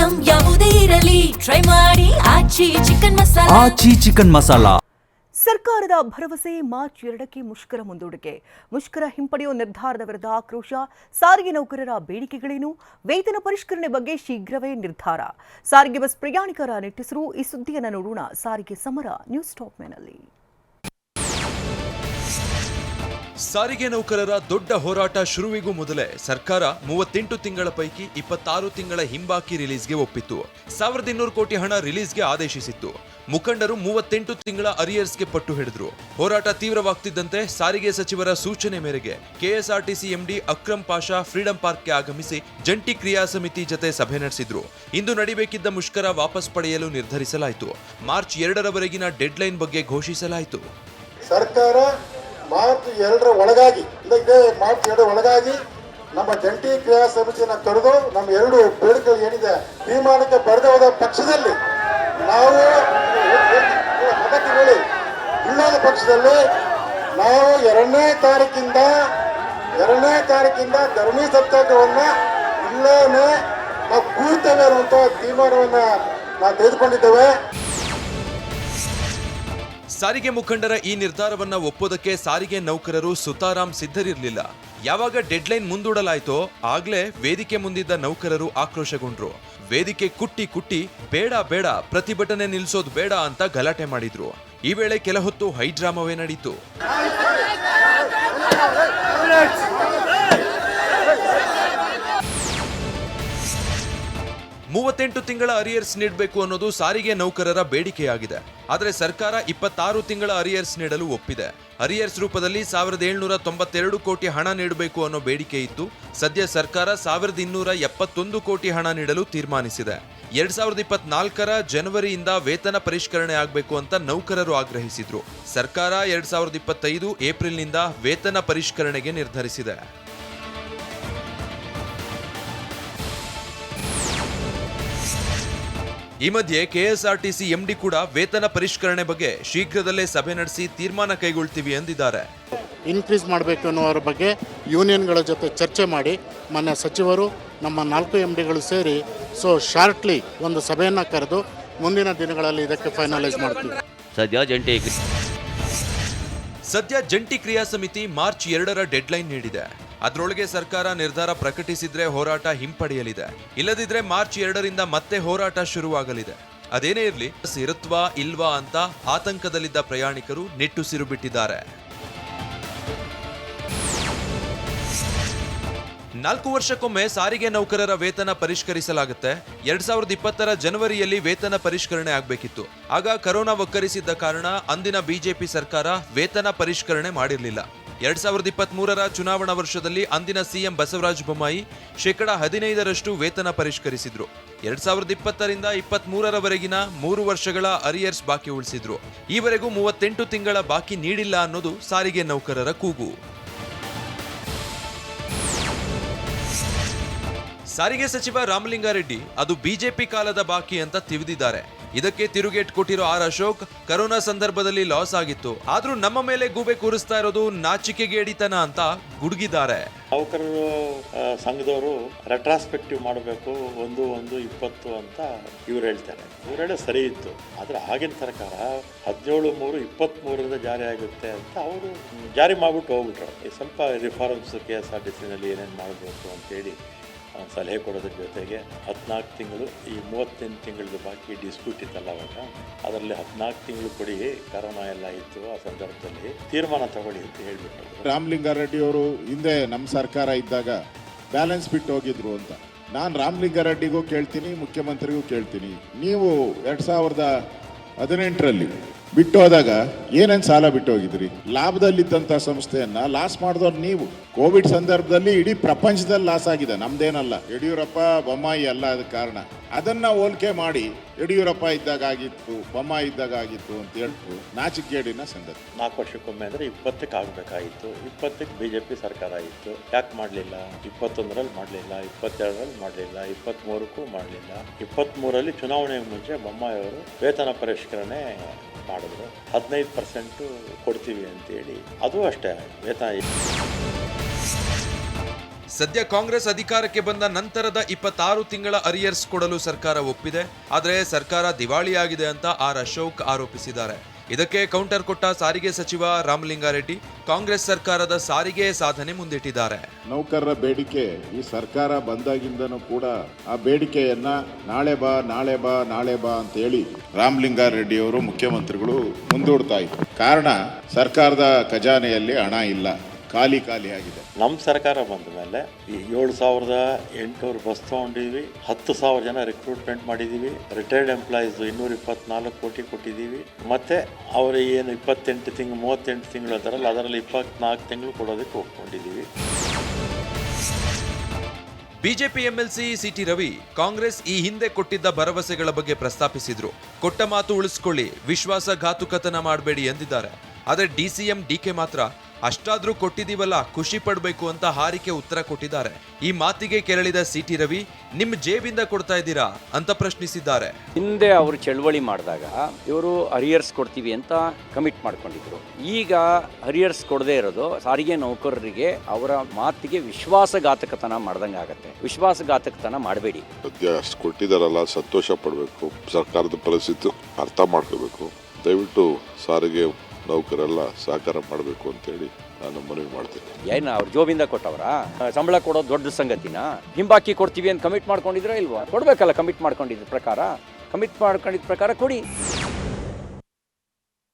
Item ಯಾವುದೇ ಇರಲಿ try ಮಾಡಿ ಆಚಿ ಚಿಕನ್ ಮಸಾಲಾ. ಸರ್ಕಾರದ ಭರವಸೆ ಮಾರ್ಚ್ 2ಕ್ಕೆ ಮುಷ್ಕರ ಮುಂದೂಡಿಕೆ. ಮುಷ್ಕರ ಹಿಂಪಡೆಯುವ ನಿರ್ಧಾರದ ವಿರುದ್ಧ ಆಕ್ರೋಶ. ಸಾರಿಗೆ ನೌಕರರ ಬೇಡಿಕೆಗಳೇನು? ವೇತನ ಪರಿಷ್ಕರಣೆ ಬಗ್ಗೆ ಶೀಘ್ರವೇ ನಿರ್ಧಾರ. ಸಾರಿಗೆ ಬಸ್ ಪ್ರಯಾಣಿಕರ ನಿಟ್ಟುಸಿರು. ಈ ಸುದ್ದಿಯನ್ನು ನೋಡೋಣ ಸಾರಿಗೆ ಸಮರ ನ್ಯೂಸ್ ಟಾಪ್ ಮೇನಲ್ಲಿ. ಸಾರಿಗೆ ನೌಕರರ ದೊಡ್ಡ ಹೋರಾಟ ಶುರುವಿಗೂ ಮೊದಲೇ ಸರ್ಕಾರ 38 ತಿಂಗಳ ಪೈಕಿ 26 ತಿಂಗಳ ಹಿಂಬಾಕಿ ರಿಲೀಸ್ಗೆ ಒಪ್ಪಿತ್ತು. 1200 ಕೋಟಿ ಹಣ ರಿಲೀಸ್ಗೆ ಆದೇಶಿಸಿತ್ತು. ಮುಖಂಡರು 38 ತಿಂಗಳ ಅರಿಯರ್ಸ್ಗೆ ಪಟ್ಟು ಹಿಡಿದ್ರು. ಹೋರಾಟ ತೀವ್ರವಾಗ್ತಿದ್ದಂತೆ ಸಾರಿಗೆ ಸಚಿವರ ಸೂಚನೆ ಮೇರೆಗೆ KSRTC MD Akram Pasha freedom ಪಾರ್ಕ್ಗೆ ಆಗಮಿಸಿ ಜಂಟಿ ಕ್ರಿಯಾ ಸಮಿತಿ ಜತೆ ಸಭೆ ನಡೆಸಿದ್ರು. ಇಂದು ನಡೀಬೇಕಿದ್ದ ಮುಷ್ಕರ ವಾಪಸ್ ಪಡೆಯಲು ನಿರ್ಧರಿಸಲಾಯಿತು. ಮಾರ್ಚ್ 2ರವರೆಗಿನ ಡೆಡ್ಲೈನ್ ಬಗ್ಗೆ ಘೋಷಿಸಲಾಯಿತು. ಸರ್ಕಾರ ಮಾರ್ಚ್ 2ರ ಒಳಗಾಗಿ ಮಾರ್ಚ್ 2 ಒಳಗಾಗಿ ನಮ್ಮ ಜಂಟಿ ಕ್ರಿಯಾ ಸಮಿತಿಯನ್ನು ಕರೆದು ನಮ್ಮ ಎರಡು ಬೇಡಿಕೆಗಳು ಏನಿದೆ ತೀರ್ಮಾನಕ್ಕೆ ಬರೆದ ಹೋದ ಪಕ್ಷದಲ್ಲಿ ನಾವು ಇಲ್ಲದ ಪಕ್ಷದಲ್ಲಿ ನಾವು 2ನೇ ತಾರೀಕಿಂದ ಧರಣಿ ಸತ್ಯಾಗ್ರಹವನ್ನ ಇಲ್ಲೇನೆ ನಾವು ಕೂರ್ತೇವೆ ಅನ್ನುವಂಥ ತೀರ್ಮಾನವನ್ನ ನಾವು ತೆಗೆದುಕೊಂಡಿದ್ದೇವೆ. ಸಾರಿಗೆ ಮುಖಂಡರ ಈ ನಿರ್ಧಾರವನ್ನ ಒಪ್ಪೋದಕ್ಕೆ ಸಾರಿಗೆ ನೌಕರರು ಸುತಾರಾಮ್ ಸಿದ್ಧರಿರಲಿಲ್ಲ. ಯಾವಾಗ ಡೆಡ್ಲೈನ್ ಮುಂದೂಡಲಾಯಿತೋ ಆಗ್ಲೇ ವೇದಿಕೆ ಮುಂದಿದ್ದ ನೌಕರರು ಆಕ್ರೋಶಗೊಂಡ್ರು. ವೇದಿಕೆ ಕುಟ್ಟಿ ಬೇಡ ಪ್ರತಿಭಟನೆ ನಿಲ್ಲಿಸೋದು ಬೇಡ ಅಂತ ಗಲಾಟೆ ಮಾಡಿದ್ರು. ಈ ವೇಳೆ ಕೆಲ ಹೊತ್ತು ಹೈಡ್ರಾಮವೇ ನಡೀತು. ಮೂವತ್ತೆಂಟು ತಿಂಗಳ ಅರಿಯರ್ಸ್ ನೀಡಬೇಕು ಅನ್ನೋದು ಸಾರಿಗೆ ನೌಕರರ ಬೇಡಿಕೆಯಾಗಿದೆ. ಆದರೆ ಸರ್ಕಾರ 26 ತಿಂಗಳ ಅರಿಯರ್ಸ್ ನೀಡಲು ಒಪ್ಪಿದೆ. ಅರಿಯರ್ಸ್ ರೂಪದಲ್ಲಿ 1792 ಕೋಟಿ ಹಣ ನೀಡಬೇಕು ಅನ್ನೋ ಬೇಡಿಕೆ ಇತ್ತು. ಸದ್ಯ ಸರ್ಕಾರ 1271 ಕೋಟಿ ಹಣ ನೀಡಲು ತೀರ್ಮಾನಿಸಿದೆ. 2024ರ ಜನವರಿಯಿಂದ ವೇತನ ಪರಿಷ್ಕರಣೆ ಆಗಬೇಕು ಅಂತ ನೌಕರರು ಆಗ್ರಹಿಸಿದ್ರು. ಸರ್ಕಾರ 2025 ಏಪ್ರಿಲ್ನಿಂದ ವೇತನ ಪರಿಷ್ಕರಣೆಗೆ ನಿರ್ಧರಿಸಿದೆ. ಈ ಮಧ್ಯೆ ಕೆಎಸ್ಆರ್ಟಿಸಿ ಎಂಡಿ ಕೂಡ ವೇತನ ಪರಿಷ್ಕರಣೆ ಬಗ್ಗೆ ಶೀಘ್ರದಲ್ಲೇ ಸಭೆ ನಡೆಸಿ ತೀರ್ಮಾನ ಕೈಗೊಳ್ತೀವಿ ಎಂದಿದ್ದಾರೆ. ಇನ್ಕ್ರೀಸ್ ಮಾಡಬೇಕು ಅನ್ನೋರ ಬಗ್ಗೆ ಯೂನಿಯನ್ಗಳ ಜೊತೆ ಚರ್ಚೆ ಮಾಡಿ ಮಾನ್ಯ ಸಚಿವರು ನಮ್ಮ 4 ಎಂಡಿಗಳು ಸೇರಿ ಶಾರ್ಟ್ಲಿ ಒಂದು ಸಭೆಯನ್ನು ಕರೆದು ಮುಂದಿನ ದಿನಗಳಲ್ಲಿ ಇದಕ್ಕೆ ಫೈನಲೈಸ್ ಮಾಡ್ತೀವಿ. ಸದ್ಯ ಜಂಟಿ ಕ್ರಿಯಾ ಸಮಿತಿ ಮಾರ್ಚ್ 2ರ ಡೆಡ್ಲೈನ್ ನೀಡಿದೆ. ಅದರೊಳಗೆ ಸರ್ಕಾರ ನಿರ್ಧಾರ ಪ್ರಕಟಿಸಿದ್ರೆ ಹೋರಾಟ ಹಿಂಪಡೆಯಲಿದೆ. ಇಲ್ಲದಿದ್ರೆ ಮಾರ್ಚ್ 2ರಿಂದ ಮತ್ತೆ ಹೋರಾಟ ಶುರುವಾಗಲಿದೆ. ಅದೇನೇ ಇರಲಿ, ಇರುತ್ವಾ ಇಲ್ವಾ ಅಂತ ಆತಂಕದಲ್ಲಿದ್ದ ಪ್ರಯಾಣಿಕರು ನಿಟ್ಟುಸಿರು ಬಿಟ್ಟಿದ್ದಾರೆ. 4 ವರ್ಷಕ್ಕೊಮ್ಮೆ ಸಾರಿಗೆ ನೌಕರರ ವೇತನ ಪರಿಷ್ಕರಿಸಲಾಗುತ್ತೆ. 2020ರ ಜನವರಿಯಲ್ಲಿ ವೇತನ ಪರಿಷ್ಕರಣೆ ಆಗಬೇಕಿತ್ತು. ಆಗ ಕೊರೋನಾ ಒಕ್ಕರಿಸಿದ್ದ ಕಾರಣ ಅಂದಿನ ಬಿಜೆಪಿ ಸರ್ಕಾರ ವೇತನ ಪರಿಷ್ಕರಣೆ ಮಾಡಿರಲಿಲ್ಲ. 2023ರ ಚುನಾವಣಾ ವರ್ಷದಲ್ಲಿ ಅಂದಿನ ಸಿಎಂ ಬಸವರಾಜ ಬೊಮ್ಮಾಯಿ 15% ವೇತನ ಪರಿಷ್ಕರಿಸಿದ್ರು. 2020ರಿಂದ 23ರವರೆಗಿನ 3 ವರ್ಷಗಳ ಅರಿಯರ್ಸ್ ಬಾಕಿ ಉಳಿಸಿದ್ರು. ಈವರೆಗೂ 38 ತಿಂಗಳ ಬಾಕಿ ನೀಡಿಲ್ಲ ಅನ್ನೋದು ಸಾರಿಗೆ ನೌಕರರ ಕೂಗು. ಸಾರಿಗೆ ಸಚಿವ ರಾಮಲಿಂಗಾರೆಡ್ಡಿ ಅದು ಬಿಜೆಪಿ ಕಾಲದ ಬಾಕಿ ಅಂತ ತಿವಿದಿದ್ದಾರೆ. ಇದಕ್ಕೆ ತಿರುಗೇಟ್ ಕೊಟ್ಟಿರೋ ಅಶೋಕ್, ಕರೋನಾ ಸಂದರ್ಭದಲ್ಲಿ ಲಾಸ್ ಆಗಿತ್ತು, ಆದ್ರೂ ನಮ್ಮ ಮೇಲೆ ಗೂಬೆ ಕೂರಿಸ್ತಾ ಇರೋದು ನಾಚಿಕೆಗೇಡಿತನ ಅಂತ ಗುಡುಗಿದ್ದಾರೆ. ನೌಕರರು ಸಂಘದವರು ರೆಟ್ರಾಸ್ಪೆಕ್ಟಿವ್ ಮಾಡಬೇಕು 1/1/20 ಅಂತ ಇವ್ರು ಹೇಳ್ತಾರೆ. ಇವ್ರು ಹೇಳೋ ಸರಿ ಇತ್ತು. ಆದ್ರೆ ಆಗಿನ ಸರ್ಕಾರ 17/3/23ರಿಂದ ಜಾರಿ ಆಗುತ್ತೆ ಅಂತ ಅವರು ಜಾರಿ ಮಾಡ್ಬಿಟ್ಟು ಹೋಗ್ಬಿಟ್ರು. ಸ್ವಲ್ಪ ರಿಫಾರ್ಮ್ಸ್ KSRTCನಲ್ಲಿ ಏನೇನು ಮಾಡಬೇಕು ಅಂತೇಳಿ ಸಲಹೆ ಕೊಡೋದ್ರ ಜೊತೆಗೆ 14 ತಿಂಗಳು ಈ 38 ತಿಂಗಳದ್ದು ಬಾಕಿ ಡಿಸ್ಪ್ಯೂಟ್ ಇತ್ತಲ್ಲ, ಅವಾಗ ಅದರಲ್ಲಿ 14 ತಿಂಗಳು ಕೊಡಿ, ಕರೋನಾ ಎಲ್ಲ ಇತ್ತು, ಆ ಸಂದರ್ಭದಲ್ಲಿ ತೀರ್ಮಾನ ತಗೊಳ್ಳಿ ಅಂತ ಹೇಳ್ಬಿಟ್ಟು. ರಾಮಲಿಂಗಾರೆಡ್ಡಿ ಅವರು ಹಿಂದೆ ನಮ್ಮ ಸರ್ಕಾರ ಇದ್ದಾಗ ಬ್ಯಾಲೆನ್ಸ್ ಬಿಟ್ಟು ಹೋಗಿದ್ರು ಅಂತ ನಾನು ರಾಮಲಿಂಗಾರೆಡ್ಡಿಗೂ ಕೇಳ್ತೀನಿ, ಮುಖ್ಯಮಂತ್ರಿಗೂ ಕೇಳ್ತೀನಿ. ನೀವು 2018ರಲ್ಲಿ ಬಿಟ್ಟು ಹೋದಾಗ ಏನೇನು ಸಾಲ ಬಿಟ್ಟು ಹೋಗಿದ್ರಿ? ಲಾಭದಲ್ಲಿದ್ದಂಥ ಸಂಸ್ಥೆಯನ್ನ ಲಾಸ್ ಮಾಡಿದವ್ರು ನೀವು. ಕೋವಿಡ್ ಸಂದರ್ಭದಲ್ಲಿ ಇಡೀ ಪ್ರಪಂಚದಲ್ಲಿ ಲಾಸ್ ಆಗಿದೆ, ನಮ್ದೇನಲ್ಲ. ಯಡಿಯೂರಪ್ಪ ಬೊಮ್ಮಾಯಿ ಅಲ್ಲ ಅದಕ್ಕೆ ಕಾರಣ. ಅದನ್ನ ಹೋಲಿಕೆ ಮಾಡಿ ಯಡಿಯೂರಪ್ಪ ಇದ್ದಾಗ ಆಗಿತ್ತು, ಬೊಮ್ಮಾಯಿ ಇದ್ದಾಗ ಆಗಿತ್ತು ಅಂತ ಹೇಳ್ತು ನಾಚಿಕೆಗೇಡಿನ ಸಂಗತಿ. 4 ವರ್ಷಕ್ಕೊಮ್ಮೆ ಅಂದರೆ 20ಕ್ಕೆ ಆಗಬೇಕಾಗಿತ್ತು. 20ಕ್ಕೆ ಬಿಜೆಪಿ ಸರ್ಕಾರ ಇತ್ತು, ಯಾಕೆ ಮಾಡಲಿಲ್ಲ? 21ರಲ್ಲಿ ಮಾಡಲಿಲ್ಲ, 22ರಲ್ಲಿ ಮಾಡಲಿಲ್ಲ, 23ಕ್ಕೂ ಮಾಡಲಿಲ್ಲ. 23ರಲ್ಲಿ ಚುನಾವಣೆಗೆ ಮುಂಚೆ ಬೊಮ್ಮಾಯಿ ಅವರು ವೇತನ ಪರಿಷ್ಕರಣೆ ಮಾಡಿದ್ರು. 15% ಕೊಡ್ತೀವಿ ಅಂತೇಳಿ, ಅದು ಅಷ್ಟೇ ವೇತನ. ಸದ್ಯ ಕಾಂಗ್ರೆಸ್ ಅಧಿಕಾರಕ್ಕೆ ಬಂದ ನಂತರದ 26 ತಿಂಗಳ ಅರಿಯರ್ಸ್ ಕೊಡಲು ಸರ್ಕಾರ ಒಪ್ಪಿದೆ. ಆದರೆ ಸರ್ಕಾರ ದಿವಾಳಿಯಾಗಿದೆ ಅಂತ ಆರ್ ಅಶೋಕ್ ಆರೋಪಿಸಿದ್ದಾರೆ. ಇದಕ್ಕೆ ಕೌಂಟರ್ ಕೊಟ್ಟ ಸಾರಿಗೆ ಸಚಿವ ರಾಮಲಿಂಗಾರೆಡ್ಡಿ ಕಾಂಗ್ರೆಸ್ ಸರ್ಕಾರದ ಸಾರಿಗೆ ಸಾಧನೆ ಮುಂದಿಟ್ಟಿದ್ದಾರೆ. ನೌಕರರ ಬೇಡಿಕೆ ಈ ಸರ್ಕಾರ ಬಂದಾಗಿಂದನೂ ಕೂಡ ಆ ಬೇಡಿಕೆಯನ್ನ ನಾಳೆ ಬಾ ನಾಳೆ ಬಾ ನಾಳೆ ಬಾ ಅಂತ ಹೇಳಿ ರಾಮಲಿಂಗಾರೆಡ್ಡಿ ಅವರು ಮುಖ್ಯಮಂತ್ರಿಗಳು ಮುಂದೂಡ್ತಾ ಇದ್ರು. ಕಾರಣ ಸರ್ಕಾರದ ಖಜಾನೆಯಲ್ಲಿ ಹಣ ಇಲ್ಲ, ಖಾಲಿ ಆಗಿದೆ. ನಮ್ಮ ಸರ್ಕಾರ ಬಂದ ಮೇಲೆ 7,800 ಬಸ್ ತೊಗೊಂಡಿದ್ವಿ, 10,000 ಜನ ರಿಕ್ರೂಟ್ಮೆಂಟ್ ಮಾಡಿದ್ದೀವಿ, ರಿಟೈರ್ಡ್ ಎಂಪ್ಲಾಯೀಸ್ 224 ಕೋಟಿ ಕೊಟ್ಟಿದ್ದೀವಿ, ಮತ್ತು ಅವರು ಏನು 28 ತಿಂಗಳು 38 ತಿಂಗಳು ಅಂತಾರಲ್ಲ ಅದರಲ್ಲಿ 24 ತಿಂಗಳು ಕೊಡೋದಕ್ಕೆ ಒಪ್ಕೊಂಡಿದ್ದೀವಿ. BJP MLC C T Ravi Congress ಈ ಹಿಂದೆ ಕೊಟ್ಟಿದ್ದ ಭರವಸೆಗಳ ಬಗ್ಗೆ ಪ್ರಸ್ತಾಪಿಸಿದ್ರು. ಕೊಟ್ಟ ಮಾತು ಉಳಿಸ್ಕೊಳ್ಳಿ, ವಿಶ್ವಾಸಘಾತುಕತನ ಮಾಡಬೇಡಿ ಎಂದಿದ್ದಾರೆ. ಆದರೆ ಡಿಸಿಎಂ ಡಿಕೆ ಮಾತ್ರ ಅಷ್ಟಾದ್ರೂ ಕೊಟ್ಟಿದ್ದೀವಲ್ಲ, ಖುಷಿ ಪಡಬೇಕು ಅಂತ ಹಾರಿಕೆ ಉತ್ತರ ಕೊಟ್ಟಿದ್ದಾರೆ. ಈ ಮಾತಿಗೆ ಕೆರಳಿದ ಸಿಟಿ ರವಿ, ನಿಮ್ಮ ಜೇಬಿಂದ ಕೊಡ್ತಾ ಇದ್ದೀರಾ ಅಂತ ಪ್ರಶ್ನಿಸಿದ್ದಾರೆ. ಹಿಂದೆ ಅವರು ಚಳವಳಿ ಮಾಡಿದಾಗ ಇವರು ಅರಿಯರ್ಸ್ ಕೊಡ್ತೀವಿ ಅಂತ ಕಮಿಟ್ ಮಾಡ್ಕೊಂಡಿದ್ರು. ಈಗ ಅರಿಯರ್ಸ್ ಕೊಡದೇ ಇರೋದು ಸಾರಿಗೆ ನೌಕರರಿಗೆ ಅವರ ಮಾತಿಗೆ ವಿಶ್ವಾಸಘಾತಕತನ ಮಾಡ್ದಂಗೆ ಆಗತ್ತೆ. ವಿಶ್ವಾಸಘಾತಕತನ ಮಾಡಬೇಡಿ. ಸದ್ಯ ಅಷ್ಟು ಕೊಟ್ಟಿದ್ದಾರಲ್ಲ, ಸಂತೋಷ ಪಡಬೇಕು. ಸರ್ಕಾರದ ಪರಿಸ್ಥಿತಿ ಅರ್ಥ ಮಾಡ್ಕೋಬೇಕು. ದಯವಿಟ್ಟು ಸಾರಿಗೆ ನೌಕರೆಲ್ಲ ಸಹಕಾರ ಮಾಡಬೇಕು ಅಂತೇಳಿ ನಾನು ಮನವಿ ಮಾಡ್ತೇನೆ. ಏನು ಅವ್ರ ಜೋಬಿಂದ ಕೊಟ್ಟವರ ಸಂಬಳ ಕೊಡೋದು ದೊಡ್ಡ ಸಂಗತಿನ? ಹಿಂಬಾಕಿ ಕೊಡ್ತೀವಿ ಅಂತ ಕಮಿಟ್ ಮಾಡ್ಕೊಂಡಿದ್ರ ಇಲ್ವಾ? ಕೊಡ್ಬೇಕಲ್ಲ, ಕಮಿಟ್ ಮಾಡ್ಕೊಂಡಿದ್ದ ಪ್ರಕಾರ ಕೊಡಿ.